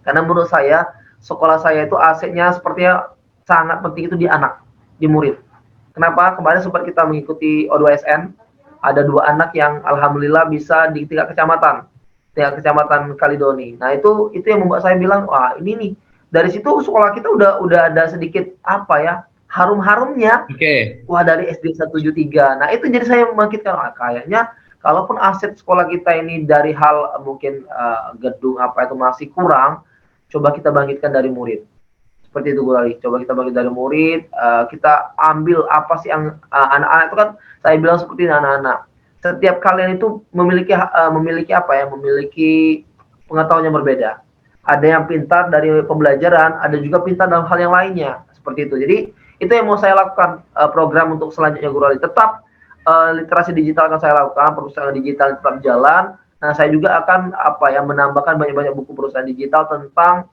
Karena menurut saya sekolah saya itu asetnya sepertinya sangat penting itu di anak, di murid. Kenapa? Kemarin sempat kita mengikuti O2SN, ada 2 anak yang alhamdulillah bisa di tingkat kecamatan Kalidoni. Nah itu yang membuat saya bilang, wah ini nih dari situ sekolah kita udah ada sedikit apa ya, harum-harumnya. Oke. Wah dari SD 173. Nah itu jadi saya membangkitkan, kayaknya kalaupun aset sekolah kita ini dari hal mungkin gedung apa itu masih kurang, coba kita bangkitkan dari murid. Seperti itu Guru Ali. Coba kita bangkit dari murid, kita ambil apa sih yang anak-anak itu kan saya bilang seperti anak-anak. Setiap kalian itu memiliki apa ya? Memiliki pengetahuan yang berbeda. Ada yang pintar dari pembelajaran, ada juga pintar dalam hal yang lainnya. Seperti itu. Jadi itu yang mau saya lakukan program untuk selanjutnya Guru Ali. Tetap literasi digital akan saya lakukan, perpustakaan digital tetap jalan. Nah, saya juga akan apa ya menambahkan banyak-banyak buku perusahaan digital tentang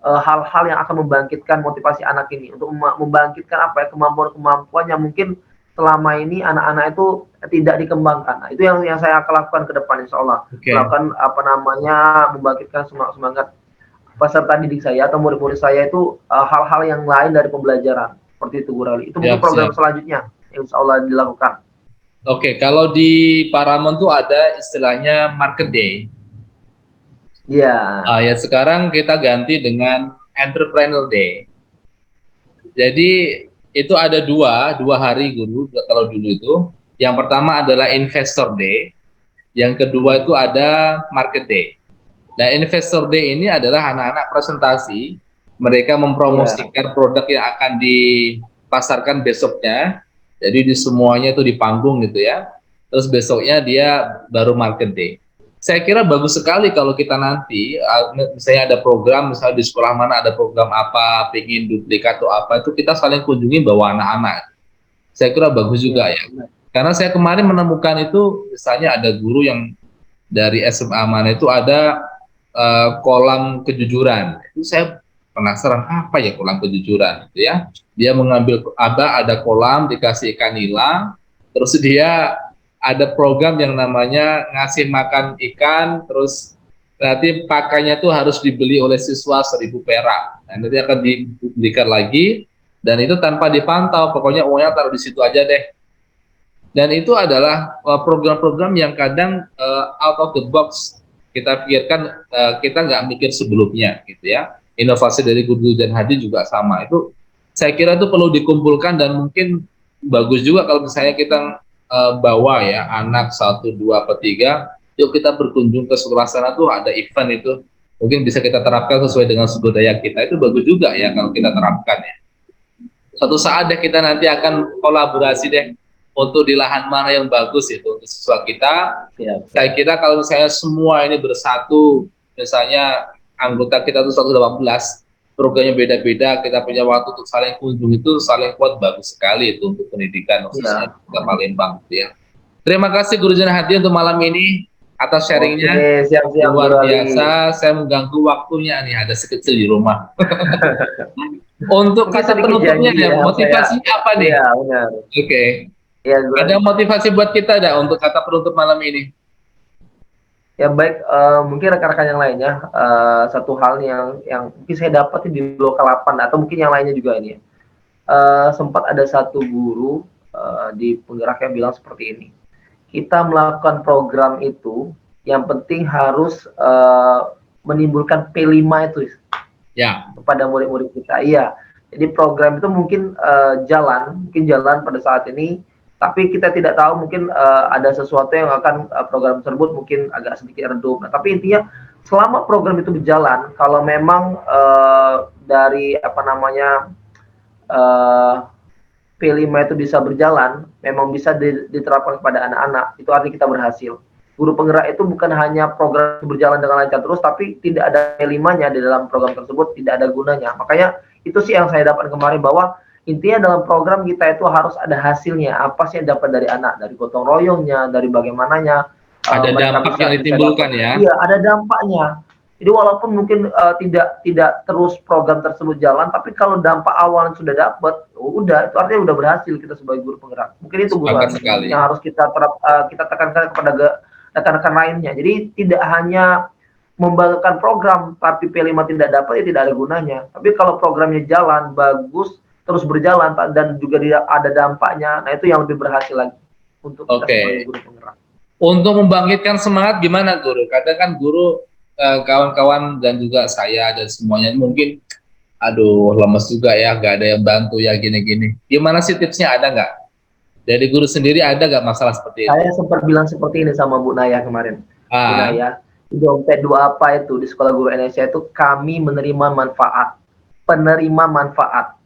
hal-hal yang akan membangkitkan motivasi anak ini untuk membangkitkan apa ya kemampuan-kemampuan yang mungkin selama ini anak-anak itu tidak dikembangkan. Nah, itu yang saya akan lakukan ke depan insya Allah. Oke. Melakukan apa namanya membangkitkan semangat peserta didik saya atau murid-murid saya itu hal-hal yang lain dari pembelajaran. Seperti itu Guru Ali. Itu mungkin Siap, program siap. selanjutnya yang insya Allah dilakukan. Oke, kalau di Paramount tuh ada istilahnya Market Day. Iya. Ya sekarang kita ganti dengan Entrepreneur Day. Jadi itu ada dua hari Guru kalau dulu itu. Yang pertama adalah Investor Day, yang kedua itu ada Market Day. Nah, Investor Day ini adalah anak-anak presentasi, mereka Iya. mempromosikan produk yang akan dipasarkan besoknya. Jadi di semuanya itu di panggung gitu ya. Terus besoknya dia baru Market Day. Saya kira bagus sekali kalau kita nanti, misalnya ada program, misalnya di sekolah mana ada program apa, pengen duplikat atau apa, itu kita saling kunjungi bawa anak-anak. Saya kira bagus Iya. juga ya. Karena saya kemarin menemukan itu, misalnya ada guru yang dari SMA mana itu ada kolam kejujuran. Itu saya penasaran apa ya kolam kejujuran gitu ya. Dia mengambil ada kolam dikasih ikan nila, terus dia ada program yang namanya ngasih makan ikan, terus nanti pakannya tuh harus dibeli oleh siswa 1.000 perak. Nah, nanti akan dibelikan lagi dan itu tanpa dipantau, pokoknya uangnya taruh di situ aja deh. Dan itu adalah program-program yang kadang out of the box kita pikirkan, kita nggak mikir sebelumnya gitu ya. Inovasi dari Guru dan Hadi juga sama. Itu saya kira itu perlu dikumpulkan dan mungkin bagus juga kalau misalnya kita bawa ya anak 1, 2, 3, yuk kita berkunjung ke sekolah sana tuh ada event itu. Mungkin bisa kita terapkan sesuai dengan sumber daya kita. Itu bagus juga ya kalau kita terapkan ya. Suatu saat deh kita nanti akan kolaborasi deh untuk di lahan mana yang bagus itu untuk siswa kita. Siap, Saya siap. kira kalau misalnya semua ini bersatu, misalnya anggota kita tuh 118, programnya beda-beda, kita punya waktu untuk saling kunjung itu saling kuat, bagus sekali itu untuk pendidikan khususnya Iya. di Palembang gitu ya. Terima kasih Guru Jana Hadi untuk malam ini atas Oke, sharingnya, siap-siap Guru luar Ali. biasa. Saya mengganggu waktunya nih, ada sekecil di rumah. Untuk Mungkin kata sedikit penutupnya janji ya, ya, saya motivasi apa nih? iya benar. Oke. Iya Guru Ada Ali. motivasi buat kita ada untuk kata penutup malam ini? Ya baik, mungkin rekan-rekan yang lainnya, satu hal yang mungkin saya dapat di lokal 8 atau mungkin yang lainnya juga ini ya. Sempat ada satu guru di penggerak yang bilang seperti ini. Kita melakukan program itu, yang penting harus menimbulkan P5 itu Ya, kepada murid-murid kita. Iya. Jadi program itu mungkin jalan pada saat ini tapi kita tidak tahu mungkin ada sesuatu yang akan program tersebut mungkin agak sedikit redup. Nah, tapi intinya selama program itu berjalan, kalau memang dari apa namanya P5 itu bisa berjalan, memang bisa diterapkan kepada anak-anak, itu artinya kita berhasil. Guru penggerak itu bukan hanya program berjalan dengan lancar terus, tapi tidak ada P5-nya di dalam program tersebut, tidak ada gunanya. Makanya itu sih yang saya dapat kemarin, bahwa intinya dalam program kita itu harus ada hasilnya, apa sih yang dapat dari anak, dari gotong royongnya, dari bagaimananya Ada dampak yang ditimbulkan ya. Iya, ada dampaknya. Jadi walaupun mungkin tidak terus program tersebut jalan, tapi kalau dampak awal yang sudah dapat, udah itu artinya udah berhasil kita sebagai guru penggerak. Mungkin itu guru yang harus kita tekankan kepada rekan-rekan lainnya. Jadi tidak hanya membanggakan program, tapi P5 tidak dapat, ya tidak ada gunanya. Tapi kalau programnya jalan bagus, terus berjalan dan juga ada dampaknya, nah itu yang lebih berhasil lagi untuk kita sebagai guru penggerak. Untuk membangkitkan semangat gimana guru? Kadang kan guru kawan-kawan dan juga saya dan semuanya mungkin aduh lemes juga ya, gak ada yang bantu ya gini-gini. Gimana sih tipsnya, ada nggak? Dari guru sendiri ada nggak masalah seperti itu? Saya sempat bilang seperti ini sama Bu Naya kemarin. Bu Naya, di dompet 2 apa itu di Sekolah Guru Indonesia itu kami menerima manfaat, penerima manfaat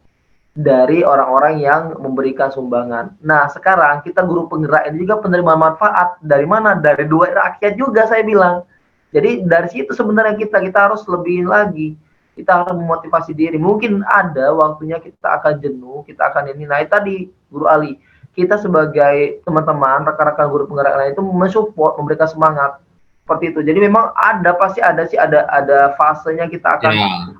dari orang-orang yang memberikan sumbangan. Nah sekarang kita guru penggerak ini juga penerima manfaat dari mana? Dari duit rakyat juga saya bilang. Jadi dari situ sebenarnya kita harus lebih lagi. Kita harus memotivasi diri. Mungkin ada waktunya kita akan jenuh, kita akan ini. Nah tadi Guru Ali, kita sebagai teman-teman, rekan-rekan guru penggerak lain itu mensupport, memberikan semangat. Seperti itu. Jadi memang pasti ada fasenya kita akan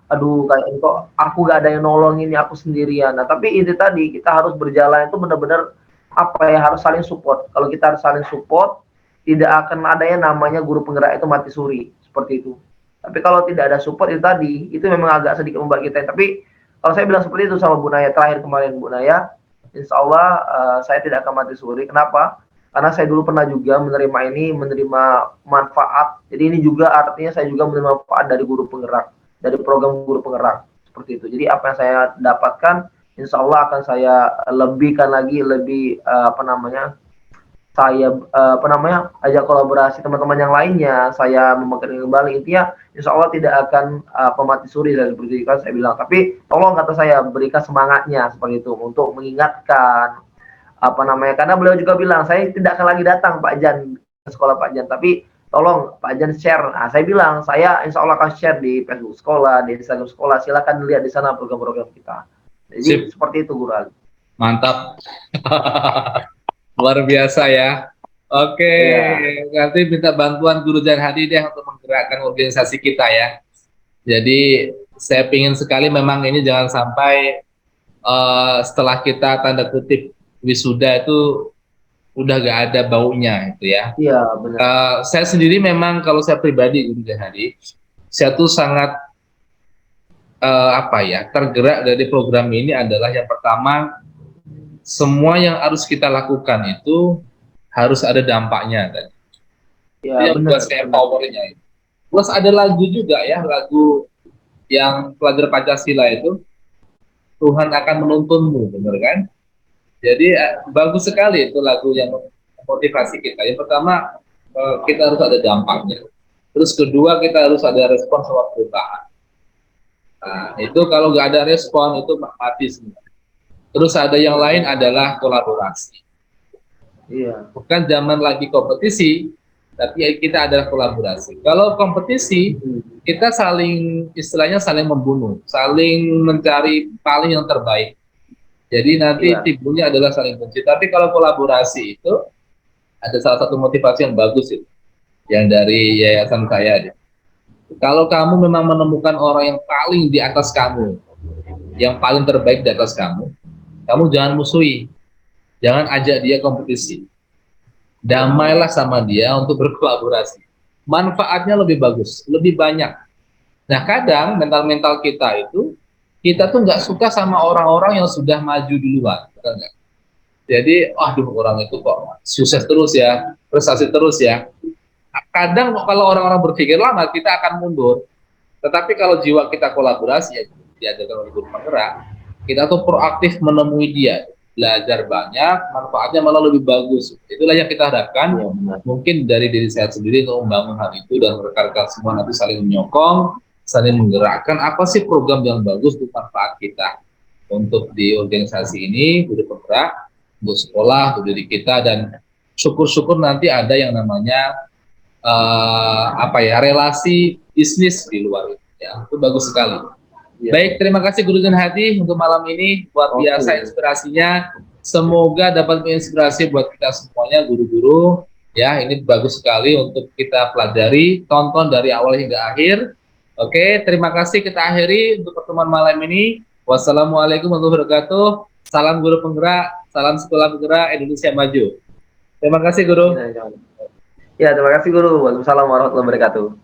aduh kayak kok aku gak ada yang nolongin, aku sendirian. Nah tapi itu tadi kita harus berjalan itu benar-benar harus saling support. Kalau kita harus saling support, tidak akan ada yang namanya guru penggerak itu mati suri, seperti itu. Tapi kalau tidak ada support itu tadi, itu memang agak sedikit membuat kita. Tapi kalau saya bilang seperti itu sama Bu Naya terakhir kemarin, Bu Naya, insya Allah saya tidak akan mati suri. Kenapa? Karena saya dulu pernah juga menerima manfaat. Jadi ini juga artinya saya juga menerima manfaat dari guru penggerak, dari program guru penggerak, seperti itu. Jadi apa yang saya dapatkan, insya Allah akan saya lebihkan lagi, ajak kolaborasi teman-teman yang lainnya, saya memegang kembali. Intinya insya Allah tidak akan mati suri dan seperti itu kan saya bilang. Tapi tolong kata saya berikan semangatnya seperti itu untuk mengingatkan karena beliau juga bilang saya tidak akan lagi datang Pak Jan ke sekolah Pak Jan, tapi tolong Pak Jan share. Nah, saya bilang saya insya Allah akan share di Facebook sekolah, di Instagram sekolah, silakan lihat di sana program-program kita. Jadi seperti itu Guru Ali. Mantap. Luar biasa ya. Oke, nanti minta bantuan Guru Jan Hadi deh untuk menggerakkan organisasi kita ya. Jadi saya ingin sekali memang ini jangan sampai setelah kita tanda kutip wisuda itu udah gak ada baunya itu ya. Iya benar. Saya sendiri memang kalau saya pribadi Guru Jan Hadi, saya tuh sangat tergerak dari program ini adalah yang pertama, semua yang harus kita lakukan itu harus ada dampaknya tadi. Ya, yang buat saya powernya itu. Plus ada lagu juga ya, lagu yang pelajar Pancasila itu, Tuhan akan menuntunmu, benar kan? Jadi bagus sekali itu lagu yang motivasi kita. Yang pertama kita harus ada dampaknya. Terus kedua kita harus ada respon sama perubahan. Nah, itu kalau nggak ada respon itu mati semua. Terus ada yang lain adalah kolaborasi. Iya. Bukan zaman lagi kompetisi, tapi kita adalah kolaborasi. Kalau kompetisi, kita istilahnya saling membunuh, saling mencari paling yang terbaik. Jadi nanti timbulnya adalah saling benci. Tapi kalau kolaborasi itu ada salah satu motivasi yang bagus itu, yang dari yayasan saya. Kalau kamu memang menemukan orang yang paling di atas kamu, yang paling terbaik di atas kamu jangan musuhi, jangan ajak dia kompetisi, damailah sama dia untuk berkolaborasi. Manfaatnya lebih bagus, lebih banyak. Nah kadang mental kita itu, kita tuh nggak suka sama orang-orang yang sudah maju duluan, betul nggak? Jadi, orang itu kok sukses terus ya, prestasi terus ya. Kadang kalau orang-orang berpikir lama, kita akan mundur. Tetapi kalau jiwa kita kolaborasi, ya diajarkan oleh guru penggerak, kita tuh proaktif menemui dia. belajar banyak, manfaatnya malah lebih bagus. Itulah yang kita harapkan. Iya, benar. Mungkin dari diri saya sendiri untuk membangun hal itu dan rekan-rekan semua nanti saling menyokong, saling menggerakkan apa sih program yang bagus untuk manfaat kita untuk di organisasi ini, guru penggerak, untuk sekolah, untuk diri kita, dan syukur-syukur nanti ada yang namanya relasi bisnis di luar itu. Ya, itu bagus sekali. Iya. Baik, terima kasih Guru Gun Hadi untuk malam ini, luar biasa inspirasinya. Semoga dapat menginspirasi buat kita semuanya, guru-guru. Ya, ini bagus sekali untuk kita pelajari, tonton dari awal hingga akhir. Oke, terima kasih, kita akhiri untuk pertemuan malam ini. Wassalamualaikum warahmatullahi wabarakatuh. Salam guru penggerak, salam sekolah penggerak Indonesia Maju. Terima kasih, Guru. Ya, terima kasih Guru. Waalaikumsalam warahmatullahi wabarakatuh.